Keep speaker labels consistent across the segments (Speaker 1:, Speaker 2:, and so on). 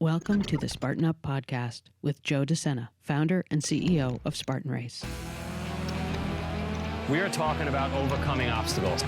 Speaker 1: Welcome to the Spartan Up podcast with Joe De Sena, founder and CEO of Spartan Race.
Speaker 2: We are talking about overcoming obstacles.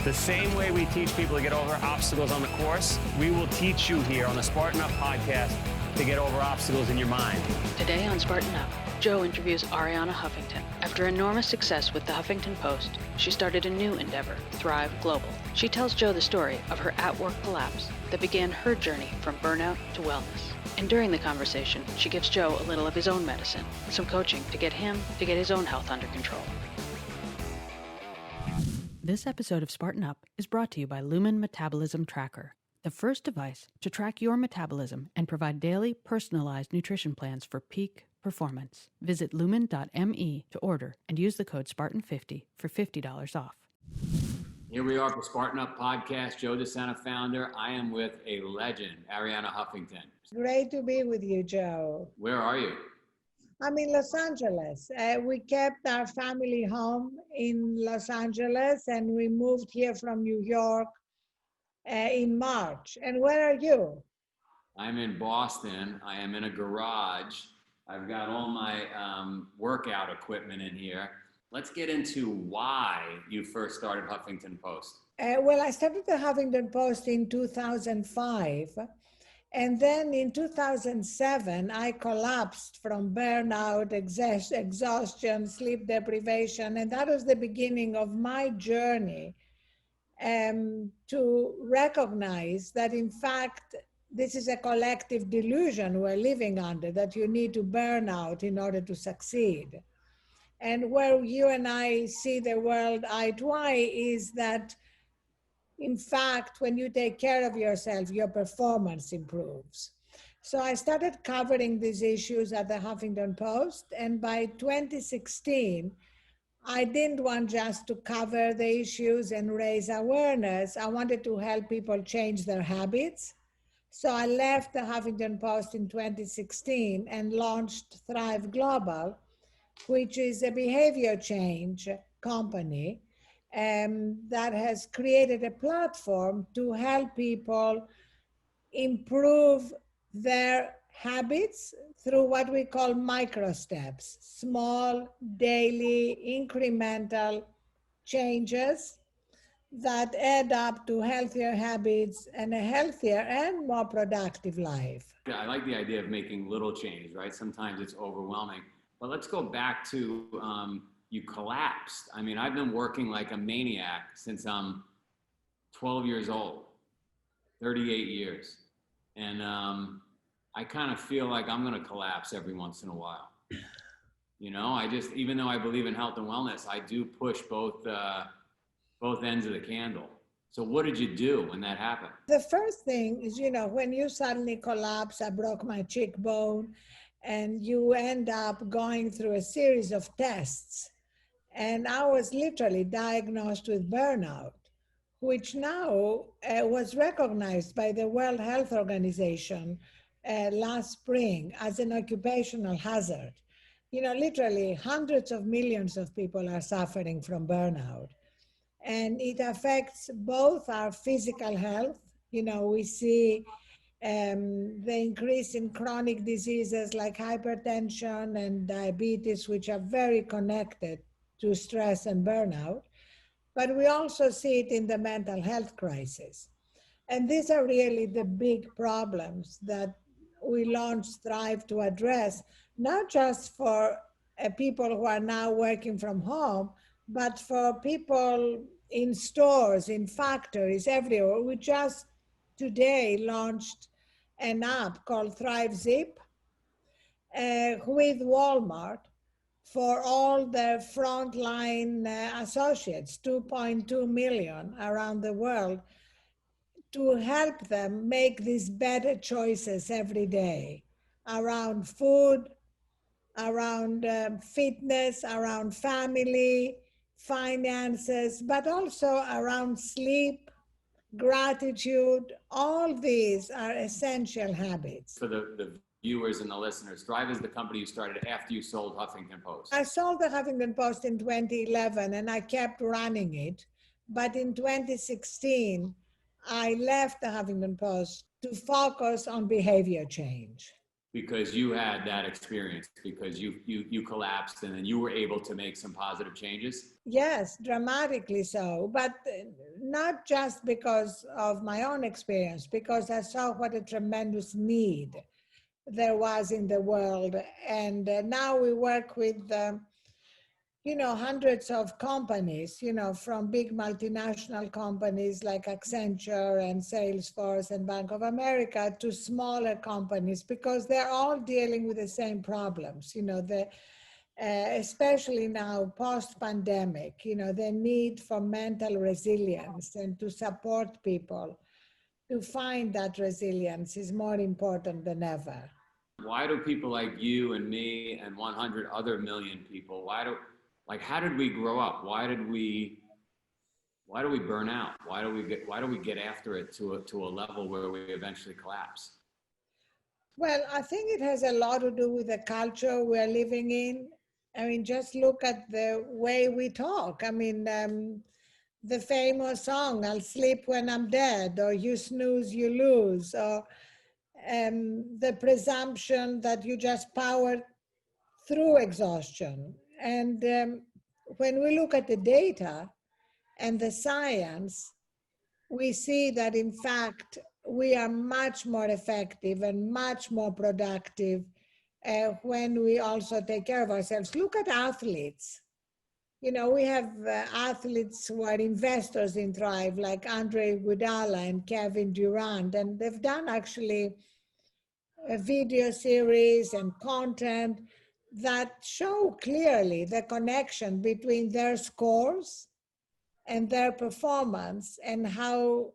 Speaker 2: The same way we teach people to get over obstacles on the course, we will teach you here on the Spartan Up podcast to get over obstacles in your mind.
Speaker 1: Today on Spartan Up, Joe interviews Arianna Huffington. After enormous success with the Huffington Post, she started a new endeavor, Thrive Global. She tells Joe the story of her at-work collapse that began her journey from burnout to wellness. And during the conversation, she gives Joe a little of his own medicine, some coaching to get his own health under control. This episode of Spartan Up is brought to you by Lumen Metabolism Tracker, the first device to track your metabolism and provide daily personalized nutrition plans for peak performance. Visit lumen.me to order and use the code Spartan50 for $50 off.
Speaker 3: Here we are for Spartan Up podcast. Joe De Sena, founder. I am with a legend, Arianna Huffington.
Speaker 4: Great to be with you, Joe.
Speaker 3: Where are you?
Speaker 4: I'm in Los Angeles. We kept our family home in Los Angeles and we moved here from New York in March. And where are you?
Speaker 3: I'm in Boston. I am in a garage. I've got all my workout equipment in here. Let's get into why you first started Huffington Post.
Speaker 4: Well, I started the Huffington Post in 2005. And then in 2007, I collapsed from burnout, exhaustion, sleep deprivation. And that was the beginning of my journey to recognize that, in fact, this is a collective delusion we're living under, that you need to burn out in order to succeed. And where you and I see the world eye to eye is that, in fact, when you take care of yourself, your performance improves. So I started covering these issues at the Huffington Post. And by 2016, I didn't want just to cover the issues and raise awareness. I wanted to help people change their habits. So I left the Huffington Post in 2016 and launched Thrive Global, which is a behavior change company that has created a platform to help people improve their habits through what we call microsteps, small, daily, incremental changes that add up to healthier habits and a healthier and more productive life.
Speaker 3: Yeah, I like the idea of making little change, right? Sometimes it's overwhelming. But let's go back to you collapsed. I mean, I've been working like a maniac since I'm 12 years old, 38 years. And I kind of feel like I'm going to collapse every once in a while. You know, even though I believe in health and wellness, I do push both ends of the candle. So what did you do when that happened?
Speaker 4: The first thing is, when you suddenly collapse, I broke my cheekbone, and you end up going through a series of tests. And I was literally diagnosed with burnout, which now was recognized by the World Health Organization last spring as an occupational hazard. Literally hundreds of millions of people are suffering from burnout. And it affects both our physical health. We see the increase in chronic diseases like hypertension and diabetes, which are very connected to stress and burnout. But we also see it in the mental health crisis. And these are really the big problems that we launched Thrive to address, not just for people who are now working from home, but for people in stores, in factories, everywhere. We just today launched an app called Thrive Zip with Walmart for all the frontline associates, 2.2 million around the world, to help them make these better choices every day around food, around fitness, around family, finances, but also around sleep, gratitude. All these are essential habits.
Speaker 3: For the viewers and the listeners, Thrive is the company you started after you sold Huffington Post.
Speaker 4: I sold the Huffington Post in 2011 and I kept running it. But in 2016, I left the Huffington Post to focus on behavior change.
Speaker 3: Because you had that experience, because you collapsed and then you were able to make some positive changes?
Speaker 4: Yes, dramatically so, but not just because of my own experience, because I saw what a tremendous need there was in the world. And now we work with, hundreds of companies, from big multinational companies like Accenture and Salesforce and Bank of America to smaller companies, because they're all dealing with the same problems, especially now post-pandemic, the need for mental resilience and to support people to find that resilience is more important than ever.
Speaker 3: Why do people like you and me and 100 other million people, how did we grow up? Why do we burn out? Why do we get after it to a level where we eventually collapse?
Speaker 4: Well, I think it has a lot to do with the culture we're living in. I mean, just look at the way we talk. I mean, the famous song, I'll sleep when I'm dead, or you snooze, you lose, or the presumption that you just power through exhaustion. And when we look at the data and the science, we see that in fact, we are much more effective and much more productive when we also take care of ourselves. Look at athletes. We have athletes who are investors in Thrive, like Andre Iguodala and Kevin Durant, and they've done actually a video series and content that show clearly the connection between their scores and their performance and how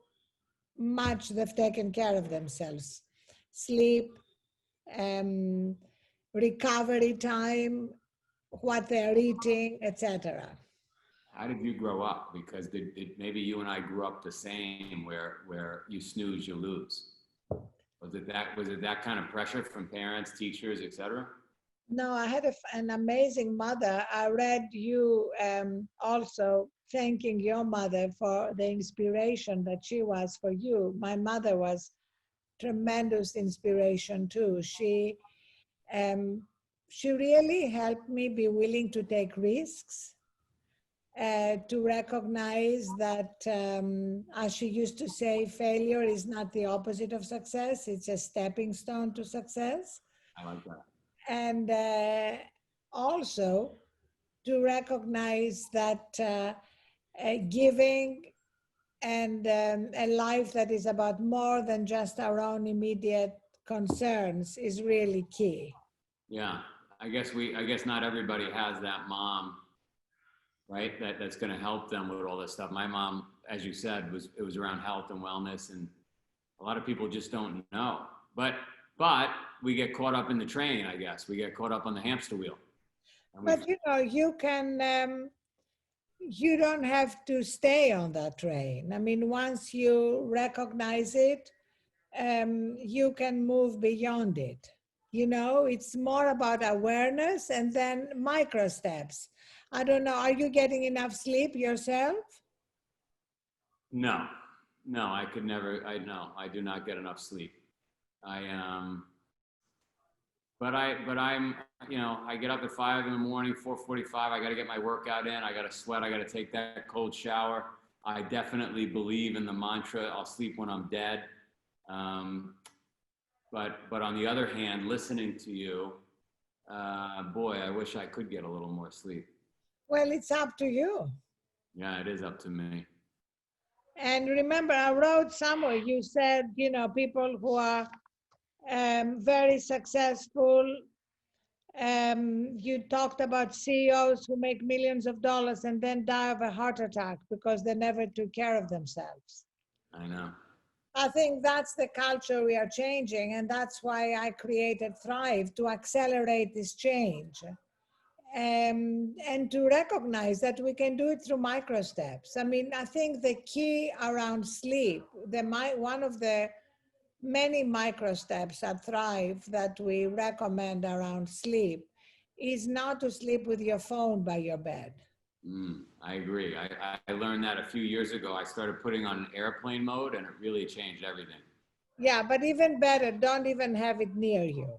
Speaker 4: much they've taken care of themselves. Sleep, recovery time, what they're eating, etc.
Speaker 3: How did you grow up? Because maybe you and I grew up the same, where you snooze, you lose. Was it that kind of pressure from parents, teachers, etc.?
Speaker 4: No, I had an amazing mother. I read you also thanking your mother for the inspiration that she was for you. My mother was tremendous inspiration too. She really helped me be willing to take risks, to recognize that, as she used to say, failure is not the opposite of success, it's a stepping stone to success.
Speaker 3: I like that.
Speaker 4: And also to recognize that giving and a life that is about more than just our own immediate concerns is really key.
Speaker 3: Yeah, I guess not everybody has that mom, right? That's going to help them with all this stuff. My mom, as you said, it was around health and wellness, and a lot of people just don't know. But we get caught up in the train, I guess. We get caught up on the hamster wheel.
Speaker 4: But you can, you don't have to stay on that train. I mean, once you recognize it, you can move beyond it. It's more about awareness and then micro steps. I don't know, are you getting enough sleep yourself?
Speaker 3: No, I could never, I do not get enough sleep. But I'm, I get up at 5 in the morning, 4:45. I got to get my workout in. I got to sweat. I got to take that cold shower. I definitely believe in the mantra, I'll sleep when I'm dead. But on the other hand, listening to you, boy, I wish I could get a little more sleep.
Speaker 4: Well, it's up to you.
Speaker 3: Yeah, it is up to me.
Speaker 4: And remember, I wrote somewhere, you said, people who are very successful. You talked about CEOs who make millions of dollars and then die of a heart attack because they never took care of themselves.
Speaker 3: I know.
Speaker 4: I think that's the culture we are changing, and that's why I created Thrive, to accelerate this change. And to recognize that we can do it through micro steps. I mean, I think the key around sleep, one of the many micro steps at Thrive that we recommend around sleep is not to sleep with your phone by your bed.
Speaker 3: I agree. I learned that a few years ago. I started putting on airplane mode and it really changed everything.
Speaker 4: Yeah, but even better, don't even have it near you.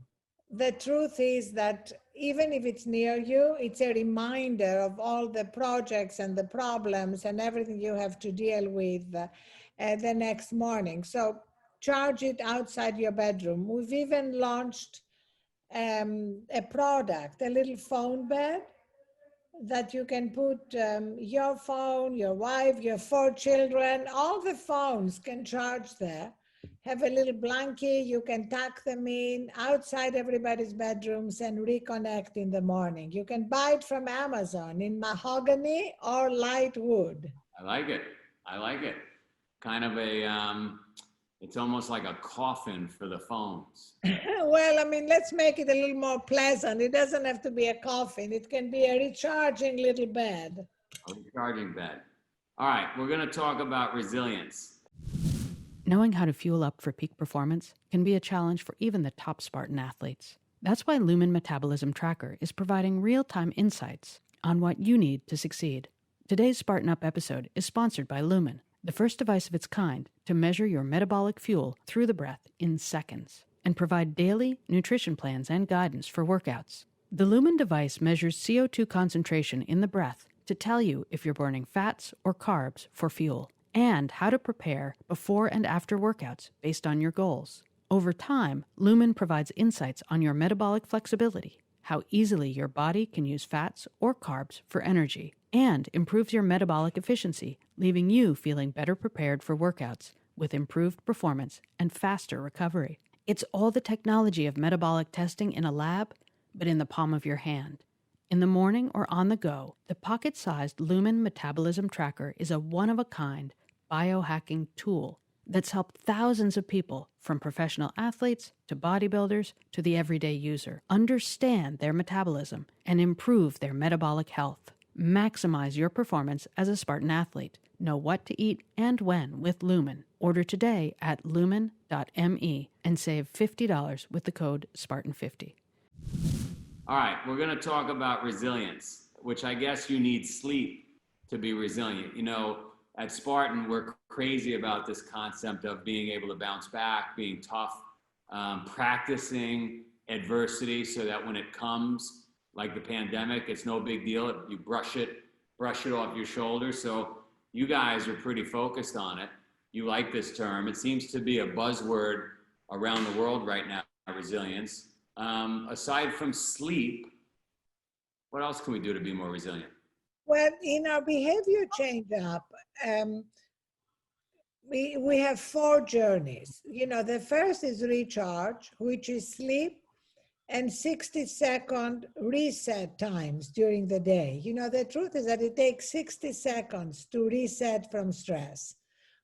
Speaker 4: The truth is that even if it's near you, it's a reminder of all the projects and the problems and everything you have to deal with the next morning. So charge it outside your bedroom. We've even launched a product, a little phone bed that you can put your phone, your wife, your 4 children, all the phones can charge there. Have a little blanket, you can tuck them in outside everybody's bedrooms and reconnect in the morning. You can buy it from Amazon in mahogany or light wood.
Speaker 3: I like it. I like it. Kind of it's almost like a coffin for the phones.
Speaker 4: Well, I mean, let's make it a little more pleasant. It doesn't have to be a coffin. It can be a recharging little bed.
Speaker 3: A recharging bed. All right, we're going to talk about resilience.
Speaker 1: Knowing how to fuel up for peak performance can be a challenge for even the top Spartan athletes. That's why Lumen Metabolism Tracker is providing real-time insights on what you need to succeed. Today's Spartan Up episode is sponsored by Lumen, the first device of its kind to measure your metabolic fuel through the breath in seconds and provide daily nutrition plans and guidance for workouts. The Lumen device measures CO2 concentration in the breath to tell you if you're burning fats or carbs for fuel, and how to prepare before and after workouts based on your goals. Over time, Lumen provides insights on your metabolic flexibility, how easily your body can use fats or carbs for energy, and improves your metabolic efficiency, leaving you feeling better prepared for workouts with improved performance and faster recovery. It's all the technology of metabolic testing in a lab, but in the palm of your hand. In the morning or on the go, the pocket-sized Lumen Metabolism Tracker is a one-of-a-kind biohacking tool that's helped thousands of people, from professional athletes to bodybuilders to the everyday user, understand their metabolism and improve their metabolic health. Maximize your performance as a Spartan athlete. Know what to eat and when with Lumen. Order today at lumen.me and save $50 with the code Spartan50.
Speaker 3: All right, we're going to talk about resilience, which I guess you need sleep to be resilient. You know, at Spartan, we're crazy about this concept of being able to bounce back, being tough, practicing adversity so that when it comes, like the pandemic, it's no big deal. You brush it off your shoulders. So you guys are pretty focused on it. You like this term. It seems to be a buzzword around the world right now, resilience. Aside from sleep, what else can we do to be more resilient?
Speaker 4: Well, in our behavior change up, we have 4 journeys. You know, the first is recharge, which is sleep and 60-second reset times during the day. You know, the truth is that it takes 60 seconds to reset from stress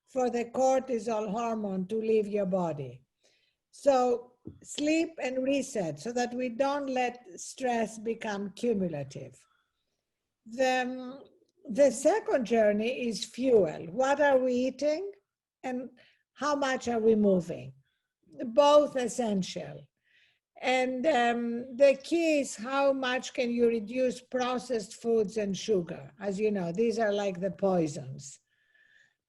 Speaker 4: for the cortisol hormone to leave your body. So sleep and reset so that we don't let stress become cumulative. The second journey is fuel. What are we eating and how much are we moving? Both essential. And the key is how much can you reduce processed foods and sugar? As you know, these are like the poisons.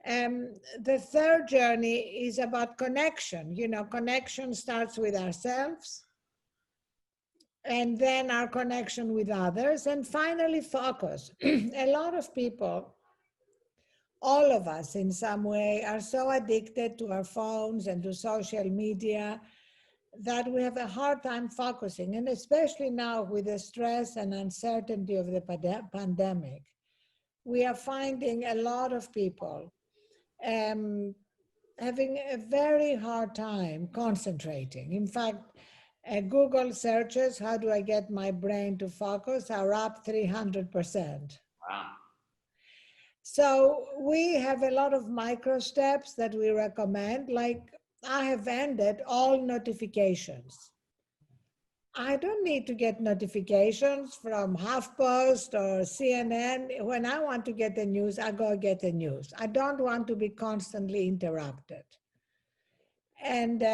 Speaker 4: The third journey is about connection. You know, connection starts with ourselves, and then our connection with others, and finally focus. A lot of people, all of us in some way, are so addicted to our phones and to social media that we have a hard time focusing, and especially now with the stress and uncertainty of the pandemic, we are finding a lot of people having a very hard time concentrating. In fact, Google searches, how do I get my brain to focus, are up 300%.
Speaker 3: Wow.
Speaker 4: So we have a lot of Microsteps that we recommend, like I have ended all notifications. I don't need to get notifications from HuffPost or CNN. When I want to get the news, I go get the news. I don't want to be constantly interrupted. And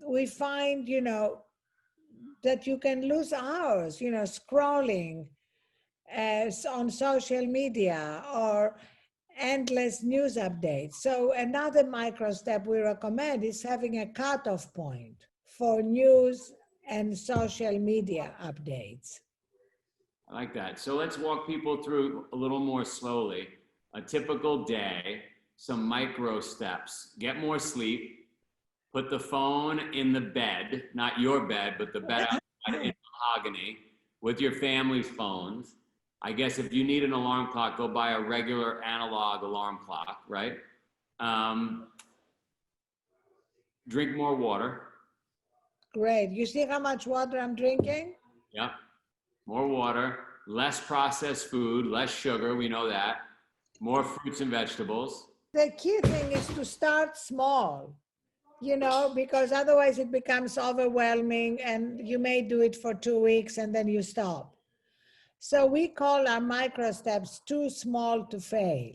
Speaker 4: we find, you know, that you can lose hours, you know, scrolling as on social media or endless news updates. So another micro step we recommend is having a cutoff point for news and social media updates.
Speaker 3: I like that. So let's walk people through a little more slowly. A typical day, some micro steps. Get more sleep. Put the phone in the bed, not your bed, but the bed outside in mahogany with your family's phones. I guess if you need an alarm clock, go buy a regular analog alarm clock, right? Drink more water.
Speaker 4: Great. You see how much water I'm drinking?
Speaker 3: Yep. More water, less processed food, less sugar, we know that. More fruits and vegetables.
Speaker 4: The key thing is to start small, because otherwise it becomes overwhelming and you may do it for 2 weeks and then you stop. So we call our micro steps too small to fail.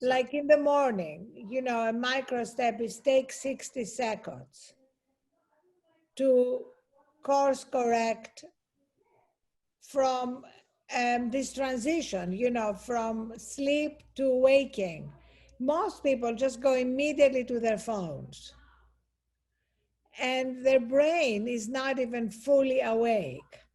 Speaker 4: Like in the morning, a micro step is take 60 seconds to course correct from this transition, from sleep to waking. Most people just go immediately to their phones and their brain is not even fully awake.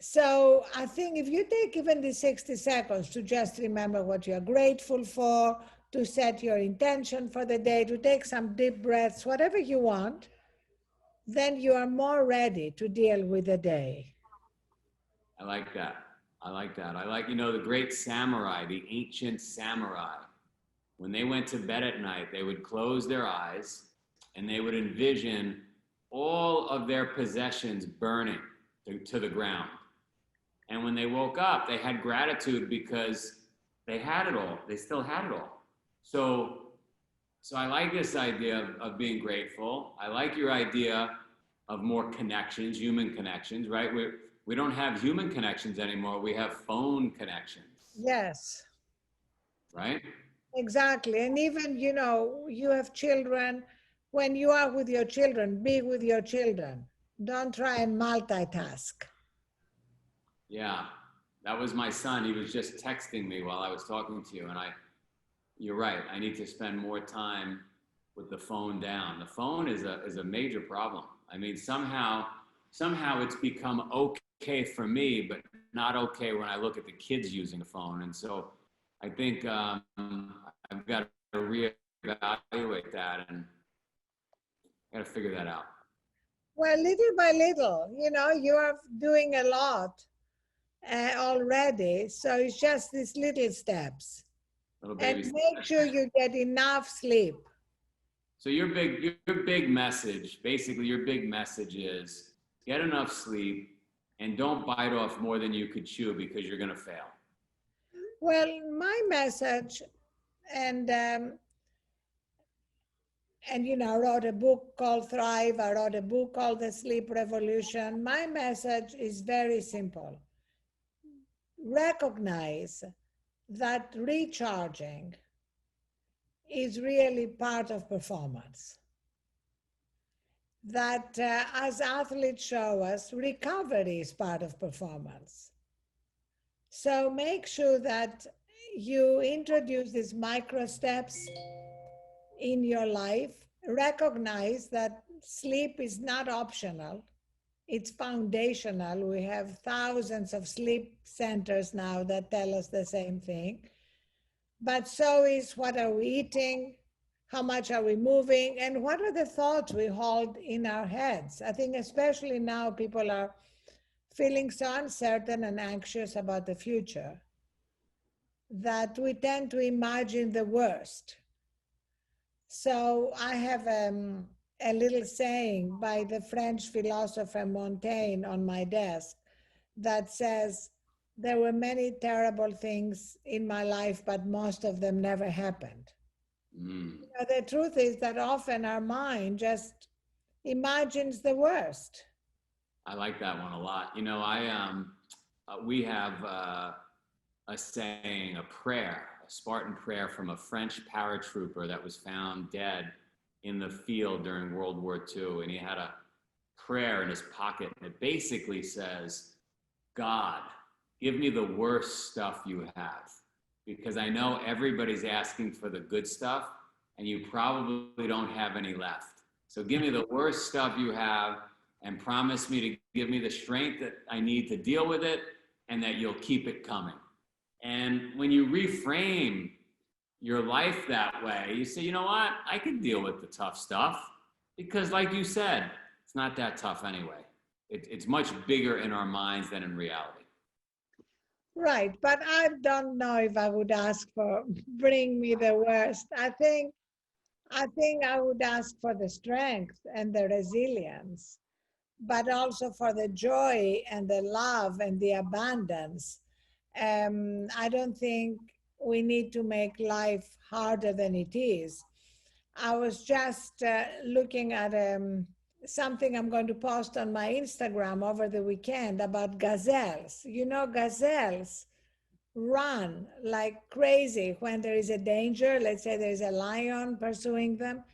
Speaker 4: So I think if you take even the 60 seconds to just remember what you're grateful for, to set your intention for the day, to take some deep breaths, whatever you want, then you are more ready to deal with the day.
Speaker 3: I like that. I like, the great samurai, the ancient samurai. When they went to bed at night, they would close their eyes and they would envision all of their possessions burning to the ground. And when they woke up, they had gratitude because they had it all. They still had it all. So I like this idea of being grateful. I like your idea of more connections, human connections, right? We don't have human connections anymore. We have phone connections.
Speaker 4: Yes.
Speaker 3: Right?
Speaker 4: Exactly. And even, you have children. When you are with your children, be with your children. Don't try and multitask.
Speaker 3: Yeah, that was my son. He was just texting me while I was talking to you. And you're right. I need to spend more time with the phone down. The phone is a major problem. I mean, somehow it's become okay for me, but not okay when I look at the kids using the phone. And so I think I've got to reevaluate that and got to figure that out.
Speaker 4: Well, little by little, you are doing a lot already. So it's just these little steps. And make sure you get enough sleep.
Speaker 3: So your big message is get enough sleep and don't bite off more than you could chew because you're going to fail.
Speaker 4: Well, my message, and I wrote a book called Thrive. I wrote a book called The Sleep Revolution. My message is very simple. Recognize that recharging is really part of performance. That as athletes show us, recovery is part of performance. So make sure that you introduce these micro steps in your life. Recognize that sleep is not optional. It's foundational. We have thousands of sleep centers now that tell us the same thing. But so is what are we eating, how much are we moving, and what are the thoughts we hold in our heads. I think especially now people are feeling so uncertain and anxious about the future that we tend to imagine the worst. So I have a little saying by the French philosopher Montaigne on my desk that says, there were many terrible things in my life, but most of them never happened. The truth is that often our mind just imagines the worst.
Speaker 3: I like that one a lot. We have a saying, a prayer, a Spartan prayer from a French paratrooper that was found dead in the field during World War II. And he had a prayer in his pocket. And it basically says, God, give me the worst stuff you have, because I know everybody's asking for the good stuff and you probably don't have any left. So give me the worst stuff you have and promise me to give me the strength that I need to deal with it and that you'll keep it coming. And when you reframe your life that way, you say, you know what, I can deal with the tough stuff because like you said, it's not that tough anyway. It's much bigger in our minds than in reality.
Speaker 4: Right, but I don't know if I would ask for bring me the worst. I think I would ask for the strength and the resilience, but also for the joy and the love and the abundance. I don't think we need to make life harder than it is. I was just looking at something I'm going to post on my Instagram over the weekend about gazelles. You know, gazelles run like crazy when there is a danger. Let's say there's a lion pursuing them.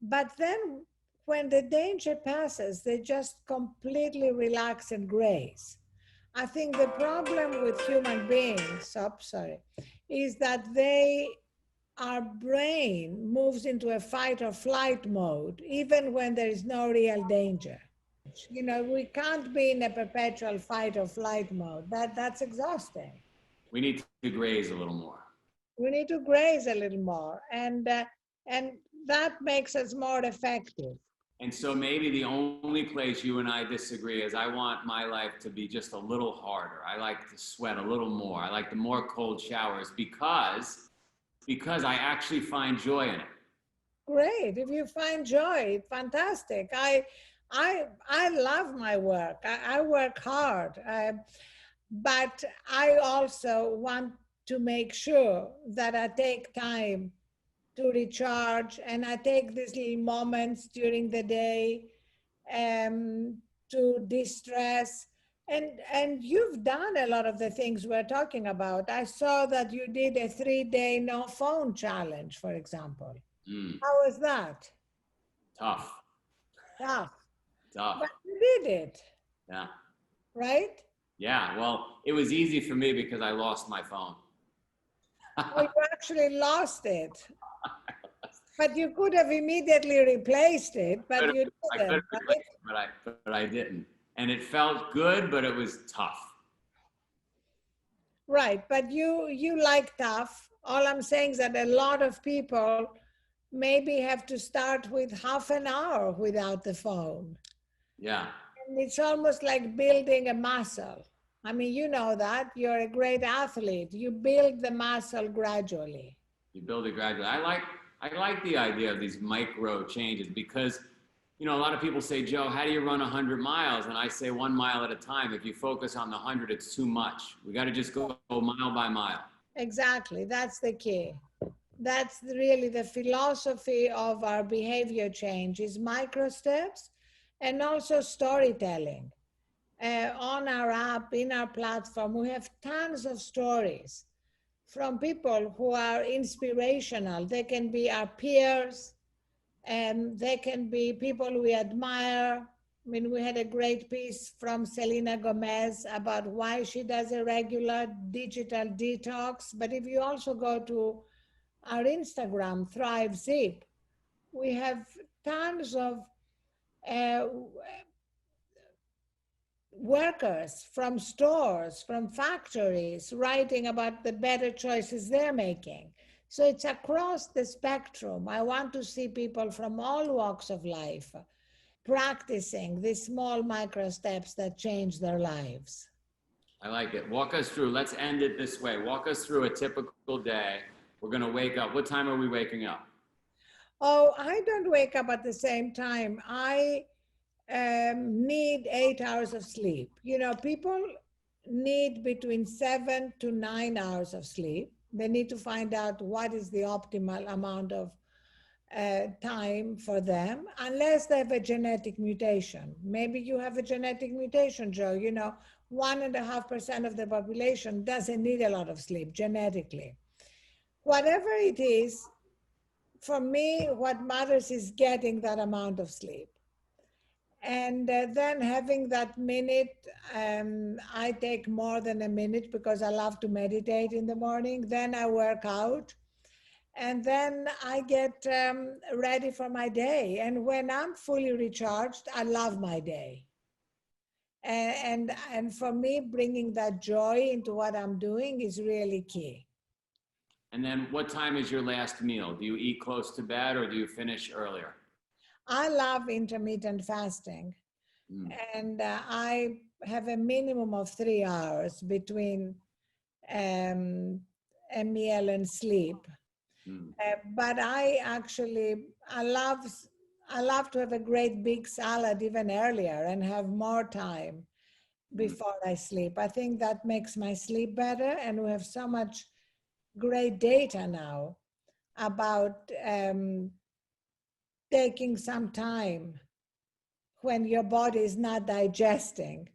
Speaker 4: But then when the danger passes, they just completely relax and graze. I think the problem with human beings, is that our brain moves into a fight or flight mode, even when there is no real danger. You know, we can't be in a perpetual fight or flight mode. That's exhausting.
Speaker 3: We need to graze a little more.
Speaker 4: We need to graze a little more, and that makes us more effective.
Speaker 3: And so maybe the only place you and I disagree is I want my life to be just a little harder. I like to sweat a little more. I like the more cold showers because I actually find joy in it.
Speaker 4: Great. If you find joy, fantastic. I love my work. I work hard. But I also want to make sure that I take time to recharge, and I take these little moments during the day to distress. And you've done a lot of the things we're talking about. I saw that you did a 3-day no phone challenge, for example. How was that?
Speaker 3: Tough.
Speaker 4: Tough.
Speaker 3: Tough.
Speaker 4: But you did it.
Speaker 3: Yeah.
Speaker 4: Right?
Speaker 3: Yeah. Well, it was easy for me because I lost my phone.
Speaker 4: Oh, you actually lost it. But you could have immediately replaced it, but you didn't.
Speaker 3: I could have replaced it, but I didn't. And it felt good, but it was tough.
Speaker 4: Right, but you like tough. All I'm saying is that a lot of people maybe have to start with half an hour without the phone.
Speaker 3: Yeah.
Speaker 4: And it's almost like building a muscle. I mean, you know that. You're a great athlete. You build the muscle gradually.
Speaker 3: You build it gradually. I like the idea of these micro changes because, you know, a lot of people say, Joe, how do you run 100 miles? And I say 1 mile at a time. If you focus on the 100, it's too much. We got to just go mile by mile.
Speaker 4: Exactly. That's the key. That's really the philosophy of our behavior change is micro steps and also storytelling. On our app, in our platform, we have tons of stories from people who are inspirational. They can be our peers, and they can be people we admire. I mean, we had a great piece from Selena Gomez about why she does a regular digital detox. But if you also go to our Instagram, Thrive Zip, we have tons of workers from stores, from factories, writing about the better choices they're making. So it's across the spectrum. I want to see people from all walks of life practicing these small micro steps that change their lives.
Speaker 3: I like it. Walk us through. Let's end it this way. Walk us through a typical day. We're going to wake up. What time are we waking up?
Speaker 4: Oh, I don't wake up at the same time. I need 8 hours of sleep. You know, people need between 7 to 9 hours of sleep. They need to find out what is the optimal amount of time for them, unless they have a genetic mutation. Maybe you have a genetic mutation, Joe. You know, 1.5% of the population doesn't need a lot of sleep genetically. Whatever it is, for me, what matters is getting that amount of sleep. And then having that minute, I take more than a minute because I love to meditate in the morning. Then I work out. And then I get ready for my day. And when I'm fully recharged, I love my day. And for me, bringing that joy into what I'm doing is really key.
Speaker 3: And then what time is your last meal? Do you eat close to bed or do you finish earlier?
Speaker 4: I love intermittent fasting. And I have a minimum of 3 hours between a meal and sleep. But I love to have a great big salad even earlier and have more time before I sleep. I think that makes my sleep better, and we have so much great data now about taking some time when your body is not digesting,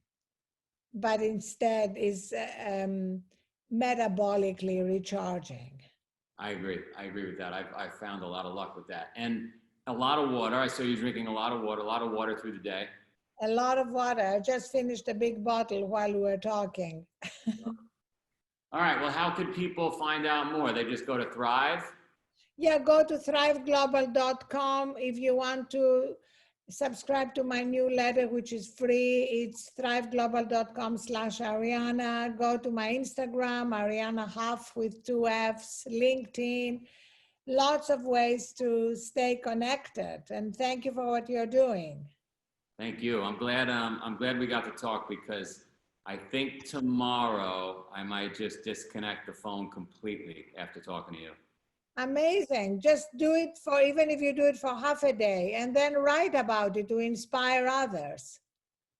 Speaker 4: but instead is metabolically recharging.
Speaker 3: I agree with that. I've found a lot of luck with that. And a lot of water. I saw you drinking a lot of water through the day.
Speaker 4: A lot of water. I just finished a big bottle while we were talking.
Speaker 3: All right. Well, how could people find out more? They just go to Thrive?
Speaker 4: Yeah, go to thriveglobal.com. If you want to subscribe to my newsletter, which is free, it's thriveglobal.com/Arianna. Go to my Instagram, Arianna Huff with 2 Fs, LinkedIn. Lots of ways to stay connected. And thank you for what you're doing.
Speaker 3: Thank you. I'm glad we got to talk, because I think tomorrow I might just disconnect the phone completely after talking to you.
Speaker 4: Amazing. Just do it for, even if you do it for half a day, and then write about it to inspire others.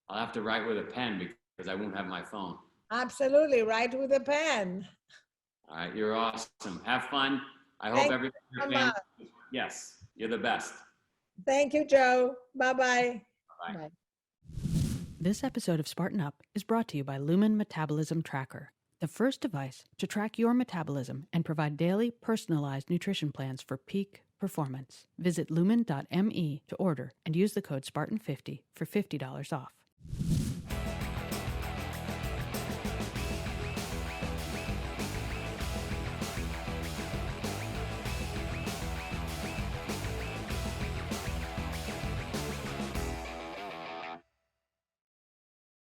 Speaker 3: I'll have to write with a pen because I won't have my phone.
Speaker 4: Absolutely. Write with a pen.
Speaker 3: All right. You're awesome. Have fun. I hope everybody in your family. Yes, you're the best.
Speaker 4: Thank you, Joe. Bye-bye.
Speaker 3: Bye.
Speaker 4: Bye.
Speaker 1: This episode of Spartan Up is brought to you by Lumen Metabolism Tracker, the first device to track your metabolism and provide daily personalized nutrition plans for peak performance. Visit lumen.me to order and use the code Spartan50 for $50 off.